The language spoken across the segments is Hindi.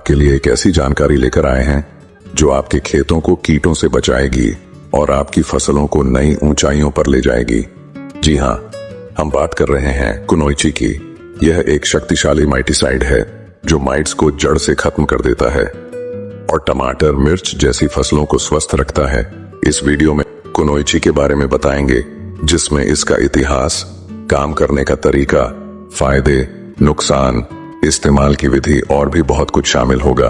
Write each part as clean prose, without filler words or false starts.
आपके लिए एक ऐसी जानकारी लेकर आए हैं जो आपके खेतों को कीटों से बचाएगी और आपकी फसलों को नई ऊंचाइयों पर ले जाएगी। जी हाँ, हम बात कर रहे हैं कुनोइची की। यह एक शक्तिशाली माइटिसाइड है जो माइट्स को जड़ से खत्म कर देता है और टमाटर, मिर्च जैसी फसलों को स्वस्थ रखता है। इस वीडियो में कुनोइची के बारे में बताएंगे, जिसमें इसका इतिहास, काम करने का तरीका, फायदे, नुकसान, इस्तेमाल की विधि और भी बहुत कुछ शामिल होगा।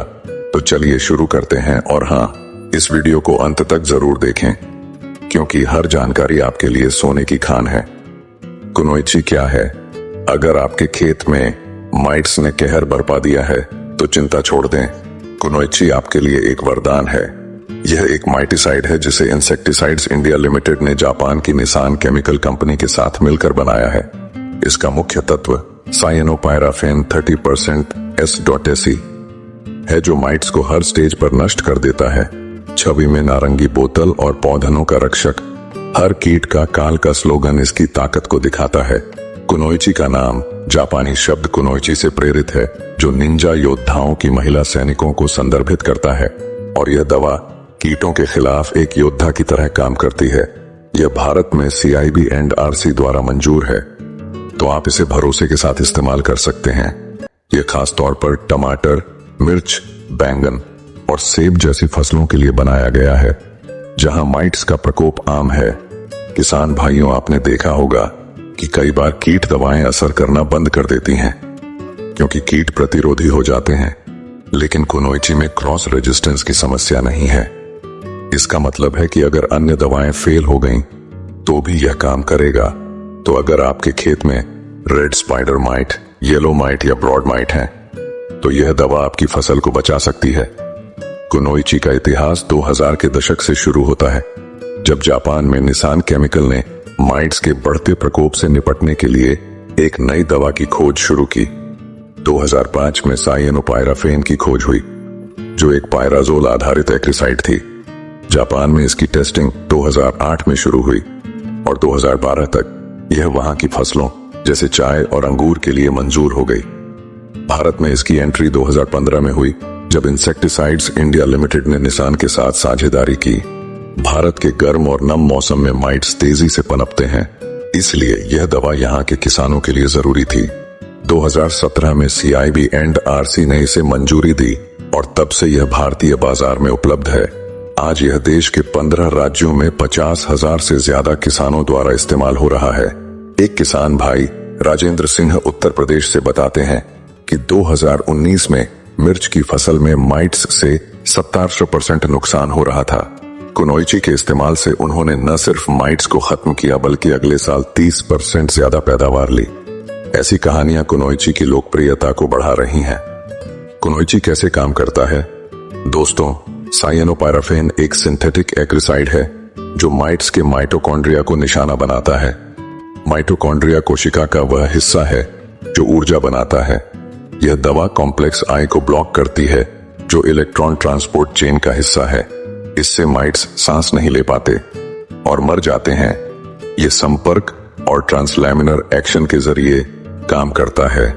तो चलिए शुरू करते हैं। और हाँ, इस वीडियो को अंत तक जरूर देखें क्योंकि हर जानकारी आपके लिए सोने की खान है। कुनोइची क्या है? अगर आपके खेत में माइट्स ने कहर बरपा दिया है तो चिंता छोड़ दें। कुनोइची आपके लिए एक वरदान है। यह एक माइटिसाइड है जिसे इंसेक्टिसाइड्स इंडिया लिमिटेड ने जापान की निसान केमिकल कंपनी के साथ मिलकर बनाया है। इसका मुख्य तत्व साइएनोपायराफेन 30% S.Se है जो माइट्स को हर स्टेज पर नष्ट कर देता है। छवि में नारंगी बोतल और पौधनों का रक्षक, हर कीट का काल का स्लोगन इसकी ताकत को दिखाता है। कुनोइची का नाम जापानी शब्द कुनोइची से प्रेरित है जो निंजा योद्धाओं की महिला सैनिकों को संदर्भित करता है और यह दवा कीटों के खिलाफ एक योद्धा की तरह काम करती है। यह भारत में CIB&RC द्वारा मंजूर है, तो आप इसे भरोसे के साथ इस्तेमाल कर सकते हैं। यह खास तौर पर टमाटर, मिर्च, बैंगन और सेब जैसी फसलों के लिए बनाया गया है जहां माइट्स का प्रकोप आम है। किसान भाइयों, आपने देखा होगा कि कई बार कीट दवाएं असर करना बंद कर देती हैं क्योंकि कीट प्रतिरोधी हो जाते हैं, लेकिन कुनोइची में क्रॉस रेजिस्टेंस की समस्या नहीं है। इसका मतलब है कि अगर अन्य दवाएं फेल हो गईं तो भी यह काम करेगा। तो अगर आपके खेत में red spider mite, yellow might या ब्रॉड माइट है तो यह दवा आपकी फसल को बचा सकती है। कुनोइची का इतिहास 2000 के दशक से शुरू होता है जब जापान में निसान केमिकल ने माइट्स के बढ़ते प्रकोप से निपटने के लिए एक नई दवा की खोज शुरू की। 2005 में साइएनोपायराफेन की खोज हुई जो एक पायराजोल आधारित एक्रिसाइड थी। जापान में इसकी टेस्टिंग 2008 में शुरू हुई और 2012 तक यह वहां की फसलों जैसे चाय और अंगूर के लिए मंजूर हो गई। भारत में इसकी एंट्री 2015 में हुई जब इंसेक्टिसाइड्स इंडिया लिमिटेड ने निसान के साथ साझेदारी की। भारत के गर्म और नम मौसम में माइट्स तेजी से पनपते हैं, इसलिए यह दवा यहाँ के किसानों के लिए जरूरी थी। 2017 में CIB&RC ने इसे मंजूरी दी और तब से यह भारतीय बाजार में उपलब्ध है। आज यह देश के 15 राज्यों में 50,000 से ज्यादा किसानों द्वारा इस्तेमाल हो रहा है। एक किसान भाई राजेंद्र सिंह उत्तर प्रदेश से बताते हैं कि 2019 में मिर्च की फसल में माइट्स से 70% नुकसान हो रहा था। कुनोइची के इस्तेमाल से उन्होंने न सिर्फ माइट्स को खत्म किया बल्कि अगले साल 30% ज्यादा पैदावार ली। ऐसी कहानियां कुनोइची की लोकप्रियता को बढ़ा रही हैं। कुनोइची कैसे काम करता है? दोस्तों, साइएनोपायराफेन एक सिंथेटिक एक्रिसाइड है जो माइट्स के माइटोकॉन्ड्रिया को निशाना बनाता है। माइटोकॉन्ड्रिया कोशिका का वह हिस्सा है जो ऊर्जा बनाता है। यह दवा कॉम्प्लेक्स I को ब्लॉक करती है जो इलेक्ट्रॉन ट्रांसपोर्ट चेन का हिस्सा है। इससे माइट्स सांस नहीं ले पाते और मर जाते हैं। यह संपर्क और ट्रांसलैमिनर एक्शन के जरिए काम करता है।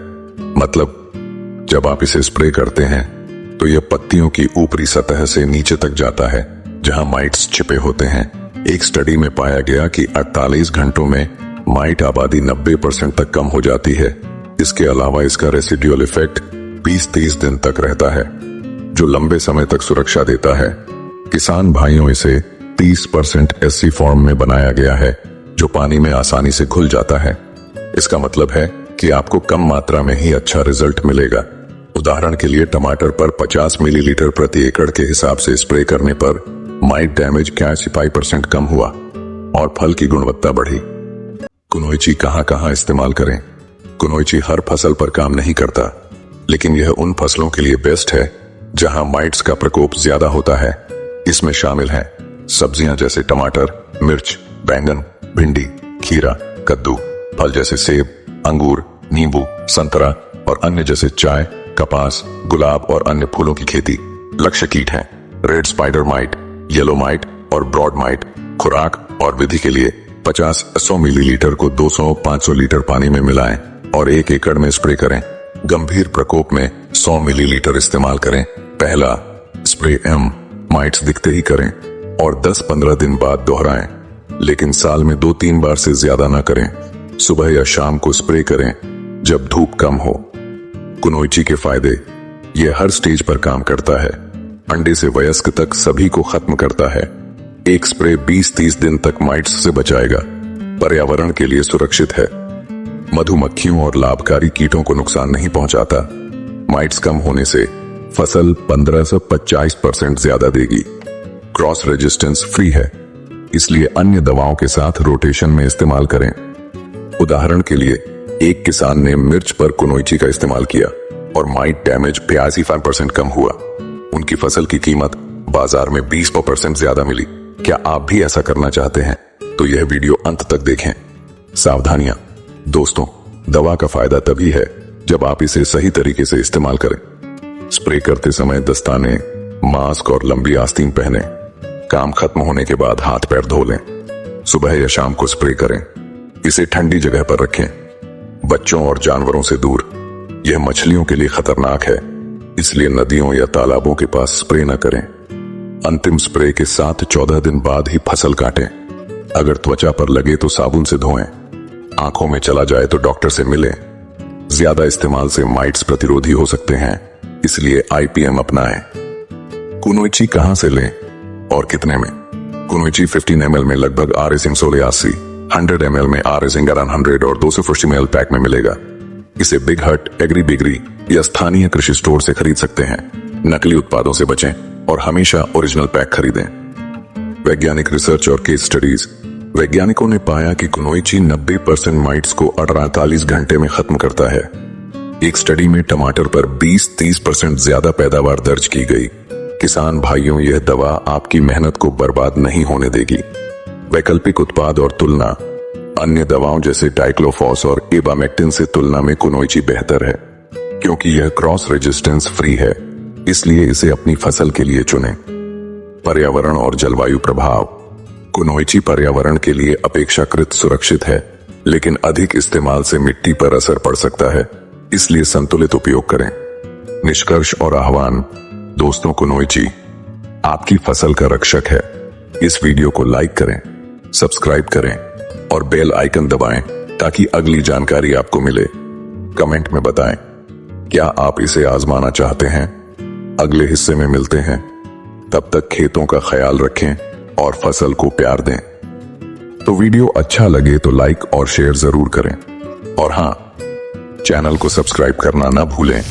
मतलब जब आप इसे स्प्रे करते हैं तो यह पत्तियों की ऊपरी सतह से नीचे तक जाता है जहां माइट्स छिपे होते हैं। एक स्टडी में पाया गया कि 48 घंटों में माइट आबादी 90% तक कम हो जाती है। इसके अलावा इसका रेसिडुअल इफेक्ट 20-30 दिन तक रहता है जो लंबे समय तक सुरक्षा देता है। किसान भाइयों, इसे 30% SC फॉर्म में बनाया गया है जो पानी में आसानी से घुल जाता है। इसका मतलब है कि आपको कम मात्रा में ही अच्छा रिजल्ट मिलेगा। उदाहरण के लिए टमाटर पर 50 मिलीलीटर प्रति एकड़ के हिसाब से स्प्रे करने पर माइट डैमेज 85% कम हुआ और फल की गुणवत्ता बढ़ी। कुनोइची कहां इस्तेमाल करें? कुनोइची हर फसल पर काम नहीं करता, लेकिन यह उन फसलों के लिए बेस्ट है जहां माइट्स का प्रकोप ज्यादा होता है। इसमें शामिल हैं सब्जियां जैसे टमाटर, मिर्च, बैंगन, भिंडी, खीरा, कद्दू, फल जैसे सेब, अंगूर, नींबू, संतरा और अन्य जैसे चाय, कपास, गुलाब और अन्य फूलों की खेती। लक्ष्य कीट हैं red spider mite, yellow might और ब्रॉड माइट। खुराक और विधि के लिए 50-100 मिलीलीटर को 200-500 लीटर पानी में मिलाएं और 1 एकड़ में स्प्रे करें। गंभीर प्रकोप में 100 मिलीलीटर इस्तेमाल करें। पहला स्प्रे माइट्स दिखते ही करें और 10-15 दिन बाद दोहराएं, लेकिन साल में 2-3 बार से ज्यादा ना करें। सुबह या शाम को स्प्रे करें जब धूप कम हो। कुनोइची के फायदे। यह हर स्टेज पर काम करता है। अंडे से वयस्क तक सभी को खत्म करता है। एक स्प्रे 20-30 दिन तक माइट्स से बचाएगा। पर्यावरण के लिए सुरक्षित है। मधुमक्खियों और लाभकारी कीटों को नुकसान नहीं पहुंचाता। माइट्स कम होने से फसल 15 से 25% ज्यादा देगी। क्रॉस रेजिस्टेंस फ्री है, इसलिए अन्य दवाओं के साथ रोटेशन में इस्तेमाल करें। उदाहरण के लिए एक किसान ने मिर्च पर कुनोइची का इस्तेमाल किया और माइट डैमेज 85% कम हुआ। उनकी फसल की कीमत बाजार में 20% ज्यादा मिली। क्या आप भी ऐसा करना चाहते हैं? तो यह वीडियो अंत तक देखें। सावधानियां। दोस्तों, दवा का फायदा तभी है जब आप इसे सही तरीके से इस्तेमाल करें। स्प्रे करते समय दस्ताने, मास्क और लंबी आस्तीन पहने। काम खत्म होने के बाद हाथ पैर धो लें। सुबह या शाम को स्प्रे करें। इसे ठंडी जगह पर रखें, बच्चों और जानवरों से दूर। यह मछलियों के लिए खतरनाक है, इसलिए नदियों या तालाबों के पास स्प्रे न करें। अंतिम स्प्रे के 7-14 दिन बाद ही फसल काटें। अगर त्वचा पर लगे तो साबुन से धोएं। आंखों में चला जाए तो डॉक्टर से मिलें। ज्यादा इस्तेमाल से माइट्स प्रतिरोधी हो सकते हैं, इसलिए IPM अपनाएं। कुनोइची कहां से लें और कितने में? कुनोइची 15 ml में लगभग Rs 100 ml में Rs 100 और 250 ml पैक में मिलेगा। इसे बिग हट, एग्री बिग्री या स्थानीय कृषि स्टोर से खरीद सकते हैं। नकली उत्पादों से बचें और हमेशा ओरिजिनल पैक खरीदें। वैज्ञानिक रिसर्च और केस स्टडीज। वैज्ञानिकों ने पाया कि कुनोइची 90% माइट्स को 48 घंटे में खत्म करता है। एक स्टडी में टमाटर पर 20-30% ज्यादा पैदावार दर्ज की गई। किसान भाइयों, यह दवा आपकी मेहनत को बर्बाद नहीं होने देगी। वैकल्पिक उत्पाद और तुलना। अन्य दवाओं जैसे डाइक्लोफॉस और एबामेक्टिन से तुलना में कुनोइची बेहतर है, क्योंकि यह क्रॉस रेजिस्टेंस फ्री है, इसलिए इसे अपनी फसल के लिए चुनें। पर्यावरण और जलवायु प्रभाव। कुनोइची पर्यावरण के लिए अपेक्षाकृत सुरक्षित है, लेकिन अधिक इस्तेमाल से मिट्टी पर असर पड़ सकता है, इसलिए संतुलित उपयोग करें। निष्कर्ष और आह्वान। दोस्तों, कुनोइची आपकी फसल का रक्षक है। इस वीडियो को लाइक करें, सब्सक्राइब करें और बेल आइकन दबाएं ताकि अगली जानकारी आपको मिले। कमेंट में बताएं, क्या आप इसे आजमाना चाहते हैं? अगले हिस्से में मिलते हैं। तब तक खेतों का ख्याल रखें और फसल को प्यार दें। तो वीडियो अच्छा लगे तो लाइक और शेयर जरूर करें, और हां, चैनल को सब्सक्राइब करना ना भूलें।